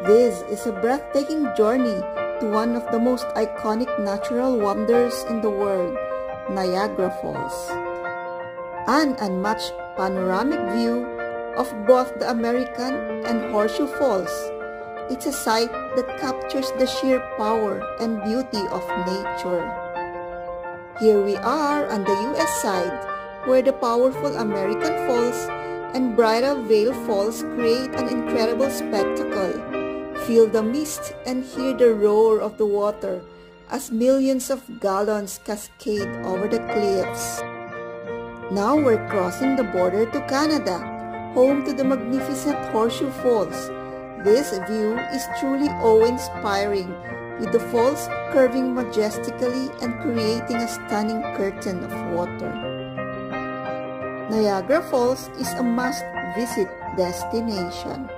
This is a breathtaking journey to one of the most iconic natural wonders in the world, Niagara Falls. An unmatched panoramic view of both the American and Horseshoe Falls. It's a sight that captures the sheer power and beauty of nature. Here we are on the US side, where the powerful American Falls and Bridal Veil Falls create an incredible spectacle. Feel the mist and hear the roar of the water as millions of gallons cascade over the cliffs. Now we're crossing the border to Canada, home to the magnificent Horseshoe Falls. This view is truly awe-inspiring, with the falls curving majestically and creating a stunning curtain of water. Niagara Falls is a must-visit destination.